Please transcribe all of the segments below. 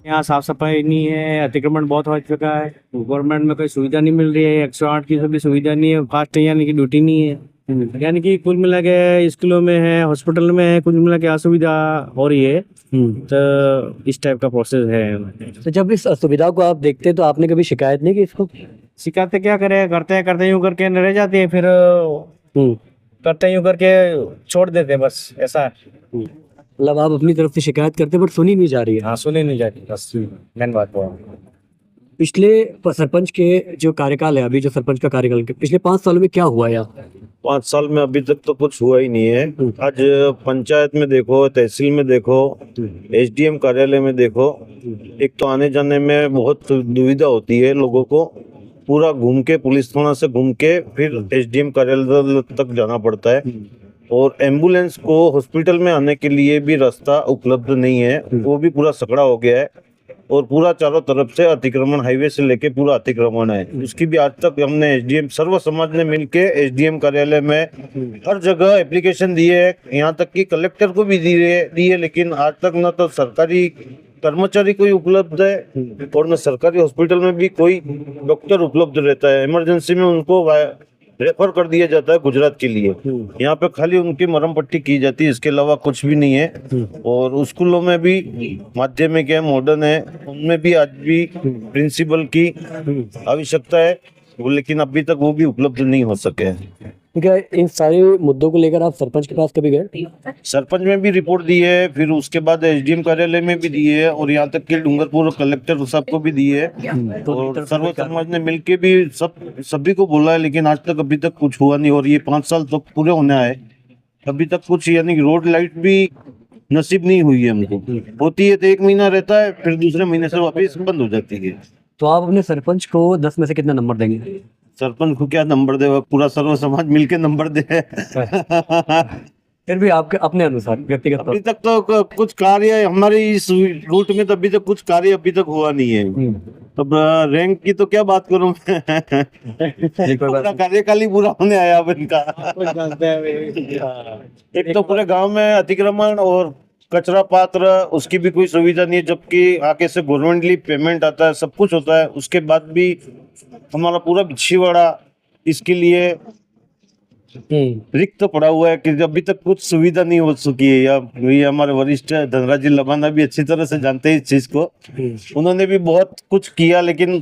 यहाँ साफ सफाई नहीं है, अतिक्रमण बहुत हो चुका है, गवर्नमेंट में कोई सुविधा नहीं मिल रही है, 108 की सभी सुविधा नहीं है, फास्ट यानी कि ड्यूटी नहीं है, यानी कि कुल मिला के स्कूलों में है, हॉस्पिटल में है, कुल मिला के असुविधा हो रही है। तो इस टाइप का प्रोसेस है। तो जब इस असुविधा को आप देखते हैं तो आपने कभी शिकायत नहीं की इसको? शिकायतें क्या करें, करते यूं करके रह जाती है, फिर हम्म करते यूं करके छोड़ देते हैं, बस ऐसा है। मतलब आप अपनी तरफ से शिकायत करते हैं बट सुनी नहीं जा रही है। हाँ, सुनी नहीं जाती, बस मेन बात वो है। पिछले सरपंच के जो कार्यकाल है, अभी जो सरपंच का कार्यकाल है, पिछले 5 सालों में क्या हुआ यहाँ? 5 साल में अभी तक तो कुछ हुआ ही नहीं है। आज पंचायत में देखो, तहसील में देखो, एसडीएम कार्यालय में देखो, एक तो आने जाने में बहुत दुविधा होती है लोगों को। पूरा घूम के, पुलिस थाना से घूम के फिर एसडीएम कार्यालय तक जाना पड़ता है। और एम्बुलेंस को हॉस्पिटल में आने के लिए भी रास्ता उपलब्ध नहीं है, वो भी पूरा सकड़ा हो गया है। और पूरा चारों तरफ से अतिक्रमण, हाईवे से लेके पूरा अतिक्रमण है। उसकी भी आज तक हमने एसडीएम, सर्व समाज ने मिलके एसडीएम कार्यालय में हर जगह एप्लीकेशन दिए है, यहाँ तक कि कलेक्टर को भी दिए, लेकिन आज तक न तो सरकारी कर्मचारी कोई उपलब्ध है और न सरकारी हॉस्पिटल में भी कोई डॉक्टर उपलब्ध रहता है। इमरजेंसी में उनको रेफर कर दिया जाता है गुजरात के लिए। यहाँ पे खाली उनकी मरहम पट्टी की जाती है, इसके अलावा कुछ भी नहीं है। और स्कूलों में भी माध्यमिक है, मॉडर्न है, उनमें भी आज भी प्रिंसिपल की आवश्यकता है, लेकिन अभी तक वो भी उपलब्ध नहीं हो सके हैं। ठीक है, इन सारे मुद्दों को लेकर आप सरपंच के पास कभी गए? सरपंच में भी रिपोर्ट दी है, फिर उसके बाद एसडीएम कार्यालय में भी दी है, और यहाँ तक कि डूंगरपुर कलेक्टर साहब को भी दी है, और सर्व समाज ने मिलके भी सभी को बोला है, लेकिन आज तक अभी तक कुछ हुआ नहीं। और ये 5 साल तक पूरे होने आए, अभी तक कुछ, यानी कि रोड लाइट भी नसीब नहीं हुई है हमको। होती है तो 1 महीना रहता है, फिर दूसरे महीने से वापस बंद हो जाती है। तो आप अपने सरपंच को 10 में से कितना नंबर देंगे? सरपंच को क्या नंबर दे, पूरा सर्व समाज मिलके नंबर दे। फिर भी आपके अपने अनुसार व्यक्तिगत अभी तक तो कुछ कार्य हमारे इस रूट में, तो अभी तक कुछ कार्य अभी तक हुआ नहीं है। तब रैंक की तो क्या बात करूं मैं। पूरा कार्यकाल ही पूरा होने आया अब इनका। एक तो पूरे गांव में अतिक्रमण और कचरा पात्र, उसकी भी कोई सुविधा नहीं है, जबकि आगे से गवर्नमेंटली पेमेंट आता है, सब कुछ होता है, उसके बाद भी हमारा पूरा बिछीवाड़ा इसके लिए रिक्त पड़ा हुआ है कि अभी तक कुछ सुविधा नहीं हो चुकी है। या ये हमारे वरिष्ठ धनराज जी लबाना भी अच्छी तरह से जानते हैं इस चीज को। उन्होंने भी बहुत कुछ किया, लेकिन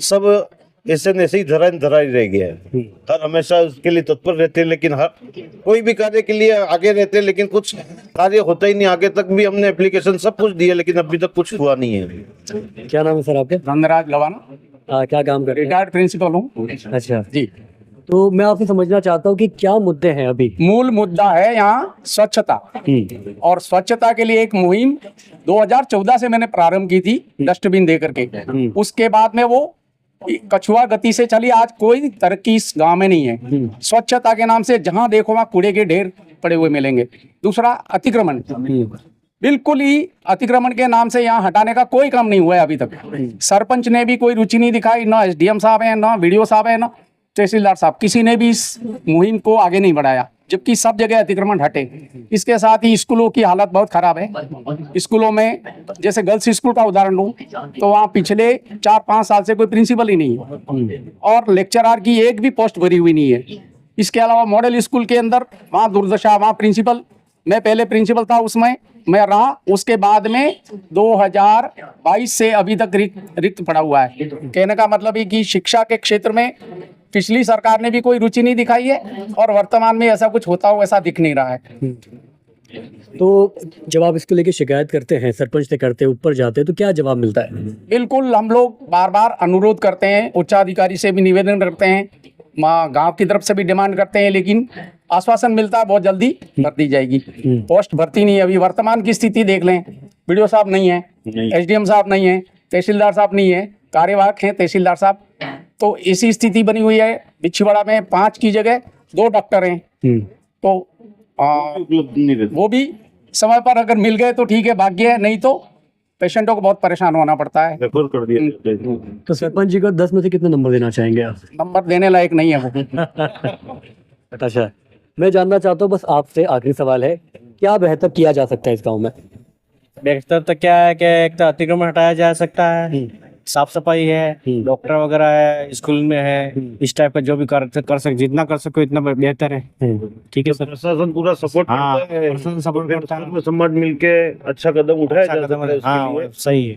सब ऐसे ही धरा ही रह गया है। हर हमेशा उसके लिए तत्पर रहते हैं, लेकिन हर कोई भी कार्य के लिए आगे रहते हैं, लेकिन कुछ कार्य होता ही नहीं। आगे तक भी हमने एप्लीकेशन सब कुछ दिया, लेकिन अभी तक कुछ हुआ नहीं है। क्या नाम है सर आपके? धनराज लवाना, क्या काम करते हैं? रिटायर्ड प्रिंसिपल हूँ। अच्छा जी, तो मैं आपसे समझना चाहता हूँ कि क्या मुद्दे हैं अभी? मूल मुद्दा है यहाँ स्वच्छता, और स्वच्छता के लिए एक मुहिम 2014 से मैंने प्रारंभ की थी, डस्टबिन दे करके। उसके बाद में वो कछुआ गति से चली, आज कोई तरक्की इस गांव में नहीं है। स्वच्छता के नाम से जहां देखो वहां कूड़े के ढेर पड़े हुए मिलेंगे। दूसरा, अतिक्रमण, बिल्कुल ही अतिक्रमण के नाम से यहाँ हटाने का कोई काम नहीं हुआ है अभी तक। सरपंच ने भी कोई रुचि नहीं दिखाई, ना एसडीएम साहब है, ना वीडियो साहब है, ना तहसीलदार साहब, किसी ने भी इस मुहिम को आगे नहीं बढ़ाया, जबकि सब जगह अतिक्रमण हटे। इसके साथ ही स्कूलों की हालत बहुत खराब है। स्कूलों में, जैसे गर्ल्स स्कूल का उदाहरण लूं, तो वहाँ पिछले 4-5 साल से कोई प्रिंसिपल ही नहीं है, और लेक्चरर की एक भी पोस्ट भरी हुई नहीं है। इसके अलावा मॉडल स्कूल के अंदर वहाँ दुर्दशा, वहाँ प्रिंसिपल, मैं पहले प्रिंसिपल था उसमें मैं रहा, उसके बाद में 2022 से अभी तक रिक्त पड़ा हुआ है। कहने का मतलब है कि शिक्षा के क्षेत्र में पिछली सरकार ने भी कोई रुचि नहीं दिखाई है, और वर्तमान में ऐसा कुछ होता हो ऐसा दिख नहीं रहा है। तो जब आप इसको लेके शिकायत करते हैं, सरपंच से करते हैं, ऊपर जाते हैं, तो क्या जवाब मिलता है? बिल्कुल, हम लोग बार बार अनुरोध करते हैं, उच्चाधिकारी से भी निवेदन करते हैं, गांव की तरफ से भी डिमांड करते हैं, लेकिन आश्वासन मिलता है बहुत जल्दी भर दी जाएगी। पोस्ट भर्ती नहीं है। अभी वर्तमान की स्थिति देख लें, वीडियो साहब नहीं है, एसडीएम साहब नहीं है, तहसीलदार साहब नहीं है, कार्यवाहक हैं तहसीलदार साहब। तो ऐसी स्थिति बनी हुई है। बिछीवाड़ा में 5 की जगह 2 डॉक्टर हैं, तो वो भी समय पर अगर मिल गए तो ठीक है, भाग्य है, नहीं तो पेशेंटों को बहुत परेशान होना पड़ता है। रेफर कर दिया। तो सरपंच जी को 10 में से कितने नंबर देना चाहेंगे आप? नंबर देने लायक नहीं है वो। अच्छा, मैं जानना चाहता हूँ, बस आपसे आखिरी सवाल है, क्या बेहतर किया जा सकता है इस गाँव में? बेहतर तो क्या है कि एक तो अतिक्रमण हटाया जा सकता है, साफ सफाई है, डॉक्टर वगैरह है, स्कूल में है, इस टाइप का जो भी कर सके, जितना कर सको इतना बेहतर है। ठीक है सर। प्रशासन पूरा सपोर्ट हाँ, करता है, प्रशासन सपोर्ट फिर करता है। सर्व समाज मिलके अच्छा कदम उठाया अच्छा जा कदम सकता है है। उसके हाँ लिए। सही है।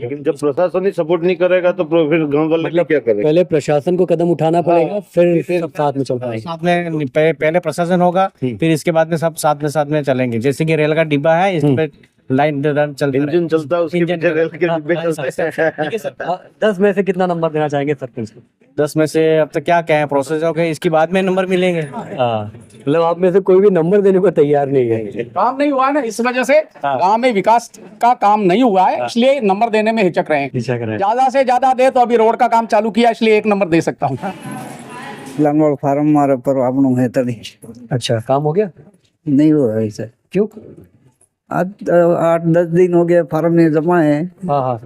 लेकिन जब प्रशासन ही सपोर्ट नहीं करेगा तो फिर गांव वाले मतलब क्या करेंगे? पहले प्रशासन को कदम उठाना पड़ेगा, फिर सब साथ में चल पाएंगे। साथ में पहले प्रशासन होगा, फिर इसके बाद में सब साथ में चलेंगे। जैसे कि रेल का डिब्बा है, इस पे लाइन रन चलता इंजन चलता है, उसके इंजन पीछे रेल के डिब्बे हाँ, चलते हैं। ठीक है सर। 10 में से कितना नंबर देना चाहेंगे सरपंच को? 10 में से अब तक क्या कहें, प्रोसेस हो गए, इसके बाद में नंबर मिलेंगे। हाँ, मतलब आप में से कोई भी नंबर देने को तैयार नहीं है। काम नहीं हुआ है ना, इस वजह से गांव में विकास का काम नहीं हुआ है, इसलिए नंबर देने में हिचक रहे हैं। ज्यादा से ज्यादा दे तो अभी रोड का काम चालू किया, इसलिए 1 नंबर दे सकता हूँ। लंगोड़ फार्म मारे पर आपनो है तरी अच्छा, काम हो गया? नहीं हो रहा है सर। क्यों? आज 8-10 दिन हो गया फार्म में जमा है। हाँ हाँ।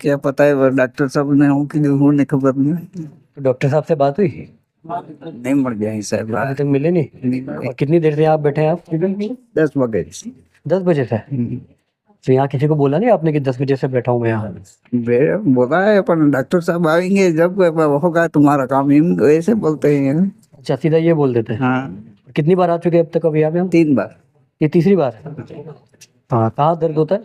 क्या पता है वो डॉक्टर साहब ने हो कि नहीं, होने खबर नहीं। तो डॉक्टर साहब से बात हुई? नहीं मर गया है सर। अभी तक मिले नहीं? और कितनी देर से आप बैठे हैं आप? 10 बजे 10 बजे से? तो यहाँ किसी को बोला नहीं आपने कि 10 बजे से बैठा हूँ मैं यहाँ? बोला है अपन डॉक्टर साहब आएंगे जब होगा तुम्हारा काम, वैसे बोलते हैं। अच्छा, सीधा ये बोल देते हैं? हाँ, कितनी बार आ चुके हैं अब तक अभी यहाँ पे हम? 3 बार। ये तीसरी बार? हाँ, कहाँ दर्द होता है?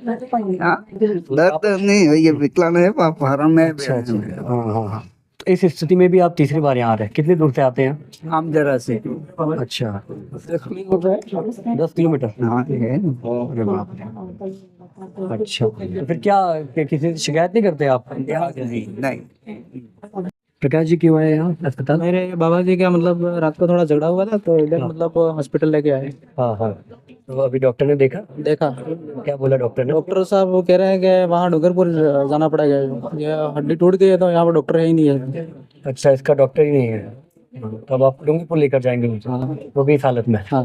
हाँ, दर्द नहीं है, ये विकलांग है फार्म में। अच्छा अच्छा। हाँ हाँ हाँ। तो इस स्थिति में भी आप तीसरी बार यहाँ आ रहे हैं? कितनी दूर से आते हैं? आम जरा से। अच्छा, 10 किलोमीटर? हाँ है। अरे बाप रे। अच्छा, तो फिर क्या किसी से शिकायत नहीं करते आप? नहीं। प्रकाश जी क्यों आए यहाँ अस्पताल? मेरे बाबा जी का मतलब रात को थोड़ा झगड़ा हुआ था, तो इधर मतलब हॉस्पिटल लेके आए। हाँ हाँ। तो अभी डॉक्टर ने देखा? देखा, क्या बोला डॉक्टर ने? डॉक्टर साहब वो कह रहे हैं कि वहाँ डूंगरपुर जाना पड़ेगा, ये हड्डी टूट गई है तो यहाँ पर डॉक्टर है ही नहीं है। अच्छा, इसका डॉक्टर ही नहीं है। तो अब आप डूंगरपुर लेकर जाएंगे उसे? वो भी इस हालत में? हाँ,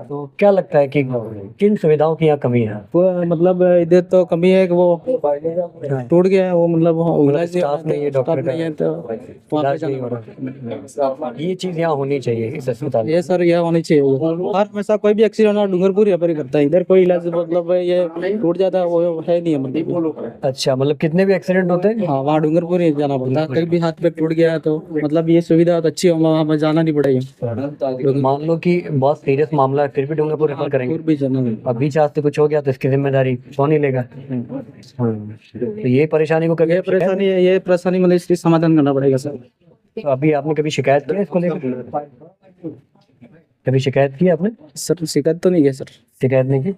तो क्या लगता है कि किन सुविधाओं की यहाँ कमी है? वो मतलब इधर तो कमी है कि वो टूट गया है, वो मतलब इलाज स्टाफ नहीं है, डॉक्टर नहीं है, तो वहाँ पे इलाज नहीं हो रहा। ये चीज यहाँ होनी चाहिए इस अस्पताल में। ये सर यह होनी चाहिए। हर हमेशा कोई भी एक्सीडेंट हो डूंगरपुर यहाँ पर ही करता है, इधर कोई इलाज मतलब ये टूट जाता है वो है नहीं है मतलब। अच्छा, मतलब कितने भी एक्सीडेंट होते हैं? हाँ, वहाँ डूंगरपुर ही जाना पड़ता है, कहीं भी हाथ पे टूट गया तो मतलब ये सुविधा तो अच्छी है, वहाँ पे जाना नहीं पड़ेगा। मान लो कि बहुत सीरियस मामला है, फिर भी डूंगरपुर रेफर करेंगे? भी जाना नहीं। अब बीच रास्ते कुछ हो गया तो इसकी जिम्मेदारी कौन ही लेगा? तो ये परेशानी को कभी ये परेशानी मतलब इसकी समाधान करना पड़ेगा सर। तो अभी आपने कभी शिकायत की है इसको लेकर? कभी शिकायत की आपने? सर शिकायत तो नहीं है सर। शिकायत नहीं की?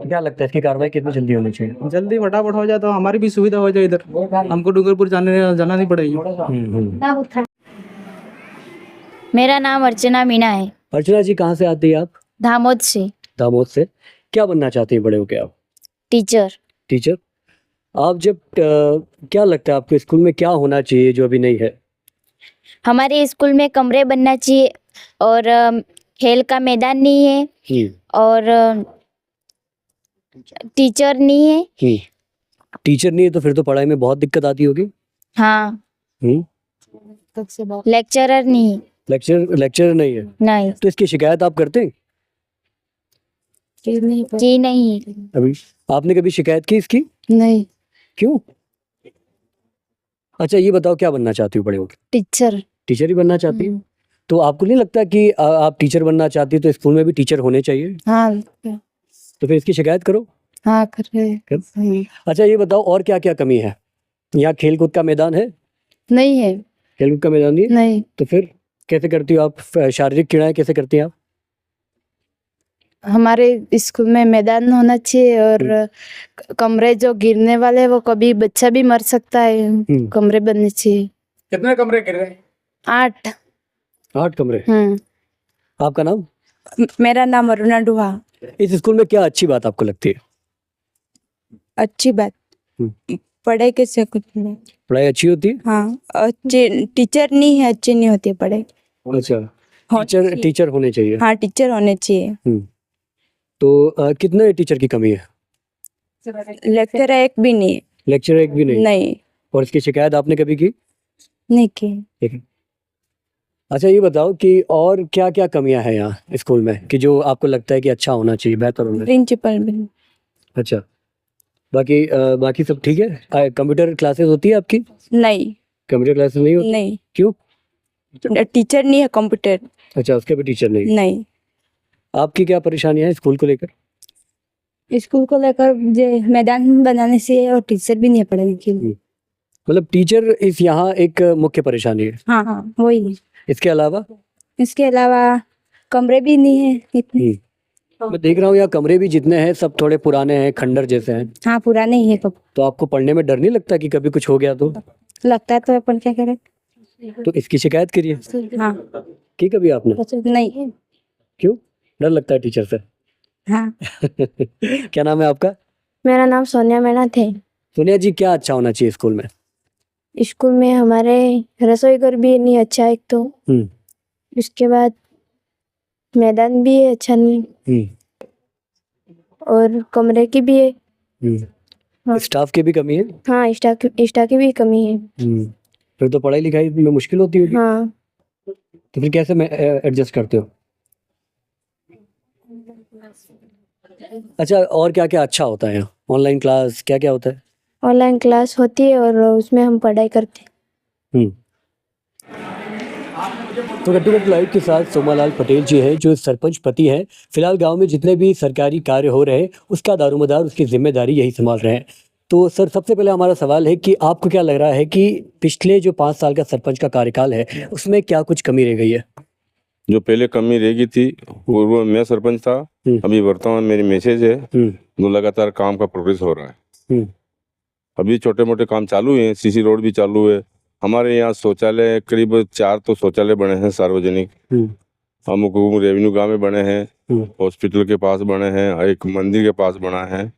क्या लगता है इसकी कार्रवाई कितनी जल्दी होनी चाहिए? जल्दी फटाफट हो जाए तो हमारी भी सुविधा हो जाए, इधर हमको डूंगरपुर जाना नहीं पड़ेगी। मेरा नाम अर्चना मीना है, अर्चना जी, कहाँ से आती है आप? धामोद से। दामोद से। क्या बनना चाहती है बड़े होके आप? टीचर। टीचर। आप जब क्या लगता है आपको स्कूल में क्या होना चाहिए जो अभी नहीं है? हमारे स्कूल में कमरे बनना चाहिए और खेल का मैदान नहीं है और टीचर नहीं है। टीचर नहीं है तो फिर तो पढ़ाई में बहुत दिक्कत आती होगी। हाँ, हम्म। लेक्चरर नहीं है। लेक्चर नहीं है? नहीं, तो इसकी शिकायत आप करते हैं? की नहीं। अभी आपने कभी शिकायत की इसकी? नहीं। क्यों? अच्छा, ये बताओ क्या बनना चाहती हो बड़े होकर? टीचर। टीचर ही बनना चाहती हो? तो आपको नहीं लगता कि आप टीचर बनना चाहती हो तो स्कूल में भी टीचर होने चाहिए? हाँ। तो फिर इसकी शिकायत करो। हाँ, कर रहे। अच्छा, ये बताओ और क्या क्या कमी है? यहाँ खेल कूद का मैदान है? नहीं है। खेल कूद का मैदान नहीं है? नहीं। तो फिर कैसे करती हो आप? शारीरिक क्रीड़ाएं कैसे करती हैं आप? हमारे स्कूल में मैदान होना चाहिए और कमरे जो गिरने वाले हैं, वो कभी बच्चा भी मर सकता है, कमरे बनने चाहिए। कितने कमरे गिर रहे? 8। 8 कमरे। आपका नाम? मेरा नाम अरुणा डुहा। इस स्कूल में क्या अच्छी बात आपको लगती है? अच्छी बात पढ़ाई कैसे कुछ नहीं। पढ़ाई अच्छी होती है? हाँ, अच्छी टीचर नहीं है, अच्छी नहीं होती है पढ़ाई। अच्छा, टीचर होने चाहिए। हाँ, टीचर होने चाहिए। तो कितने टीचर की कमी है? लेक्चर एक भी नहीं है। लेक्चर एक भी नहीं? नहीं। और इसकी शिकायत आपने कभी की? नहीं की। अच्छा ये बताओ कि और क्या क्या कमियां हैं यहाँ स्कूल में कि जो आपको लगता है कि अच्छा होना चाहिए, बेहतर होना चाहिए? प्रिंसिपल भी अच्छा, बाकी सब ठीक है? कंप्यूटर क्लासेस होती है आपकी? नहीं कंप्यूटर क्लासेस नहीं होती? नहीं क्यों? टीचर नहीं है कंप्यूटर अच्छा, उसके भी टीचर नहीं। नहीं आपकी क्या परेशानियां हैं स्कूल को लेकर? स्कूल को लेकर मैदान बनाने से और टीचर भी नहीं है पढ़ाने के लिए। मतलब टीचर इस यहाँ एक मुख्य परेशानी है। हाँ हाँ वही है। इसके अलावा इसके अलावा कमरे भी नहीं है इतने। मैं देख रहा हूँ यहाँ कमरे भी जितने हैं सब थोड़े पुराने हैं, खंडर जैसे हैं। हाँ पुराने ही है कब तो आपको पढ़ने में डर नहीं लगता कि कभी कुछ हो गया तो? लगता है तो अपन क्या करें। तो इसकी शिकायत करिए। हाँ की कभी आपने? नहीं। क्यों डर लगता है टीचर से? हाँ क्या नाम है आपका? मेरा नाम सोनिया मैना थे। सोनिया जी, क्या अच्छा होना चाहिए स्कूल में? स्कूल में हमारे रसोई घर भी नहीं अच्छा एक तो, हम्म उसके बाद मैदान भी है अच्छा नहीं, हम्म और कमरे की भी है। हाँ। स्टाफ की भी कमी है। हाँ स्टाफ की भी कमी है। फिर तो पढ़ाई लिखाई में मुश्किल होती होगी। हाँ तो फिर कैसे एडजस्ट करते हो? अच्छा, और क्या क्या अच्छा होता है यहाँ? ऑनलाइन क्लास क्या क्या होता है? ऑनलाइन क्लास होती है और उसमें हम पढ़ाई करते हैं। तो गट्टू लाइव के साथ सोमालाल पटेल जी हैं जो सरपंच पति हैं। फिलहाल गांव में जितने भी सरकारी कार्य हो रहे हैं उसका दारोमदार, उसकी जिम्मेदारी यही संभाल रहे हैं। तो सर, सबसे पहले हमारा सवाल है कि आपको क्या लग रहा है कि पिछले जो 5 साल का सरपंच का कार्यकाल है उसमें क्या कुछ कमी रह गई है? जो पहले कमी रह गई थी पूर्व में सरपंच था, अभी वर्तमान मेरी मैसेज है, जो लगातार काम का प्रोग्रेस हो रहा है। अभी छोटे मोटे काम चालू हैं, सीसी रोड भी चालू है। हमारे यहाँ शौचालय करीब 4 तो शौचालय बने हैं सार्वजनिक। अमुक रेवेन्यू गांव में बने हैं, हॉस्पिटल के पास बने हैं, एक मंदिर के पास बना है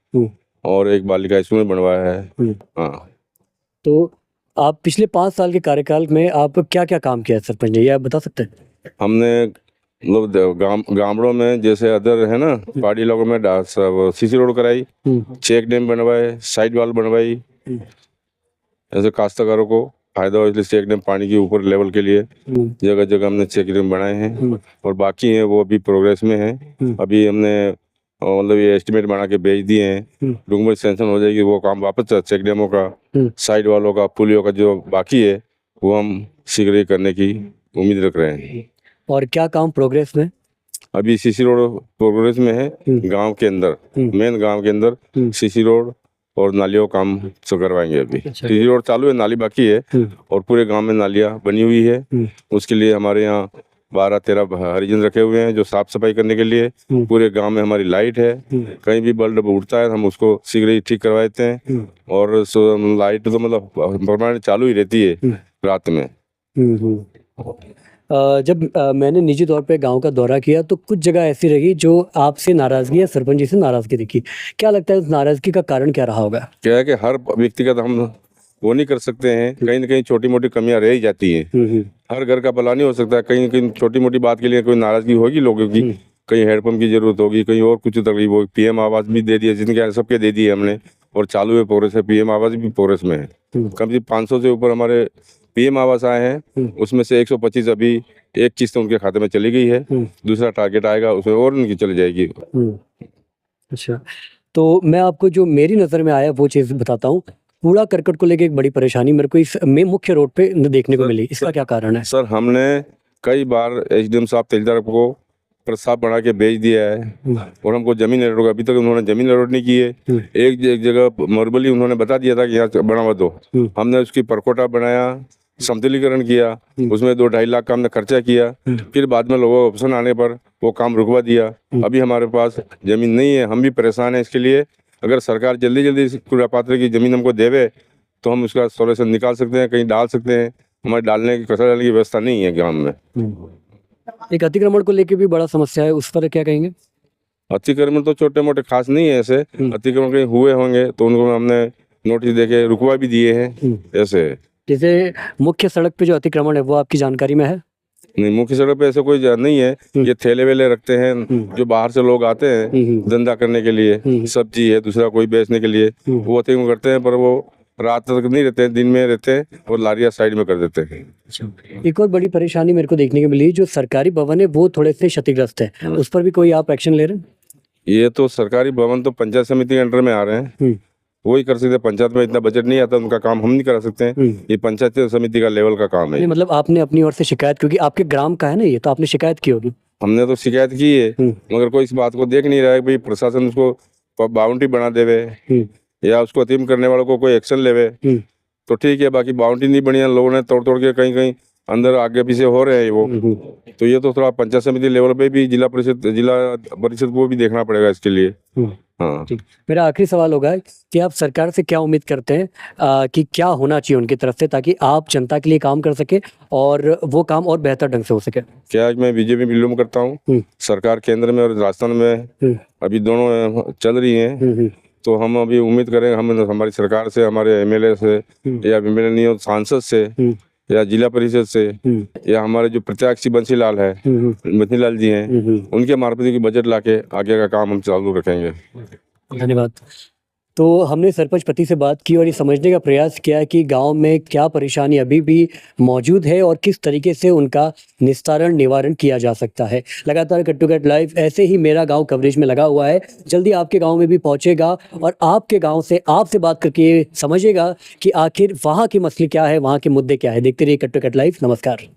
और एक बालिका स्कूल में बनवाया है। हाँ। तो आप पिछले 5 साल के कार्यकाल में आप क्या क्या काम किया है सरपंच ने, ये आप बता सकते हैं? हमने मतलब गामड़ों में जैसे अदर है ना, पहाड़ी इलाकों में सीसी रोड कराई, चेक डैम बनवाए, साइड वाल बनवाई। ऐसे काश्तकारों को फायदा हो इसलिए चेक डैम पानी के ऊपर लेवल के लिए जगह जगह हमने चेक डैम बनाए हैं और बाकी हैं वो अभी प्रोग्रेस में हैं। अभी हमने मतलब ये एस्टिमेट बना के भेज दिए हैं, डॉक्यूमेंट सैंक्शन हो जाएगी, वो काम वापस चेक डैमों का, साइड वालों का, पुलियों का जो बाकी है वो हम शीघ्र ही करने की उम्मीद रख रहे हैं। और क्या काम प्रोग्रेस में? अभी सीसी रोड प्रोग्रेस में है, गांव के अंदर, मेन गांव के अंदर सीसी रोड और नालियों का काम से करवाएंगे। अभी सीसी रोड चालू है, नाली बाकी है और पूरे गांव में नालियां बनी हुई है। उसके लिए हमारे यहाँ 12-13 हरिजन रखे हुए हैं जो साफ सफाई करने के लिए। पूरे गांव में हमारी लाइट है, कहीं भी बल्ब उड़ता है हम उसको शीघ्र ही ठीक करवा देते हैं और लाइट तो मतलब परमानेंट चालू ही रहती है रात में। जब मैंने निजी तौर पे गांव का दौरा किया तो कुछ जगह ऐसी रही जो आपसे नाराजगी या सरपंच जी से नाराजगी दिखी। क्या लगता है उस नाराजगी का कारण क्या रहा होगा? क्या है कि हर व्यक्तिगत हम वो नहीं कर सकते हैं, कहीं ना कहीं छोटी मोटी कमियां रह ही जाती हैं। हर घर का भला नहीं हो सकता, कहीं कहीं छोटी मोटी बात के लिए कोई नाराजगी होगी लोगों की, कहीं हेडपम्प की जरूरत होगी, कहीं और कुछ तकलीफ होगी। पीएम आवास भी दे दिया, जिनके सबके दे दिए हमने और चालू है, प्रोग्रेस है। पीएम आवास भी प्रोग्रेस में है, कम से 500 से ऊपर हमारे पीएम आवास आए हैं, उसमें से 125 अभी एक किस्त उनके खाते में चली गई है, दूसरा टारगेट आएगा उसमें और उनकी चली जाएगी। अच्छा, तो मैं आपको जो मेरी नज़र में आया वो चीज़ बताता हूँ। कूड़ा करकट को लेके एक बड़ी परेशानी मेरे को इस में मुख्य रोड पे देखने को मिली, इसका क्या कारण है? सर, हमने कई बार एसडीएम साहब तेजदार को प्रस्ताव बना के भेज दिया है और हमको जमीन अलॉट, अभी तक उन्होंने जमीन अलॉट नहीं की है। एक जगह मरबली उन्होंने बता दिया था कि यहाँ बढ़ावा दो, हमने उसकी परकोटा बनाया, समतलीकरण किया, उसमें 2-2.5 लाख का हमने खर्चा किया। फिर बाद में लोगों का ऑप्शन आने पर वो काम रुकवा दिया। अभी हमारे पास जमीन नहीं है, हम भी परेशान हैं इसके लिए। अगर सरकार जल्दी जल्दी कूड़ा पात्र की जमीन हमको देवे तो हम उसका सॉल्यूशन निकाल सकते हैं, कहीं डाल सकते हैं। हमारे डालने की, कचरा डालने की व्यवस्था नहीं है गाँव में। एक अतिक्रमण को लेके भी बड़ा समस्या है, उस पर क्या कहेंगे? अतिक्रमण तो छोटे मोटे खास नहीं है, ऐसे अतिक्रमण कहीं हुए होंगे तो उनको हमने नोटिस देके रुकवा भी दिए हैं। ऐसे जैसे मुख्य सड़क पे जो अतिक्रमण है वो आपकी जानकारी में है? नहीं, मुख्य सड़क पे ऐसा कोई नहीं है। ये ठेले वेले रखते हैं जो बाहर से लोग आते हैं धंधा करने के लिए, सब्जी है, दूसरा कोई बेचने के लिए, वो अतिक्रमण करते हैं, पर वो रात तक नहीं रहते, दिन में रहते हैं और लारियाँ साइड में कर देते हैं। एक और बड़ी परेशानी मेरे को देखने को मिली, जो सरकारी भवन है वो थोड़े से क्षतिग्रस्त है, उस पर भी कोई आप एक्शन ले रहे हैं? ये तो सरकारी भवन तो पंचायत समिति के अंडर में आ रहे हैं, वही कर सकते हैं। पंचायत में इतना बजट नहीं आता, उनका काम हम नहीं करा सकते हैं, ये पंचायत समिति का लेवल का काम है। नहीं, मतलब आपने अपनी ओर से शिकायत, क्योंकि आपके ग्राम का है ना ये, तो आपने शिकायत की होगी। हमने तो शिकायत की है, मगर कोई इस बात को देख नहीं रहा है कि भाई प्रशासन उसको बाउंड्री बना देवे या उसको अतीम करने वालों को कोई एक्शन लेवे तो ठीक है। बाकी बाउंड्री नहीं बनी है, लोगों ने तोड़ के कहीं कहीं अंदर आगे पीछे हो रहे हैं वो, तो ये तो थोड़ा पंचायत समिति लेवल पे भी जिला परिषद को भी देखना पड़ेगा इसके लिए। हाँ, मेरा आखिरी सवाल होगा कि आप सरकार से क्या उम्मीद करते हैं कि क्या होना चाहिए उनकी तरफ से, ताकि आप जनता के लिए काम कर सके और वो काम और बेहतर ढंग से हो सके? क्या मैं बीजेपी बिलोंग करता हूँ, सरकार केंद्र में और राजस्थान में अभी दोनों चल रही हैं, तो हम अभी उम्मीद करें हम हमारी सरकार से, हमारे एमएलए से या एमएलए नहीं हो सांसद से या जिला परिषद से या हमारे जो प्रत्याशी बंसीलाल है, बंसीलाल जी हैं, उनके मार्फत की बजट लाके आगे का काम हम चालू रखेंगे। धन्यवाद। तो हमने सरपंच पति से बात की और ये समझने का प्रयास किया कि गांव में क्या परेशानी अभी भी मौजूद है और किस तरीके से उनका निवारण किया जा सकता है। लगातार कट टू कट लाइव ऐसे ही मेरा गांव कवरेज में लगा हुआ है, जल्दी आपके गांव में भी पहुंचेगा और आपके गांव से आपसे बात करके समझेगा कि आखिर वहाँ की मसले क्या है, वहाँ के मुद्दे क्या है। देखते रहिए कट टू कट लाइव। नमस्कार।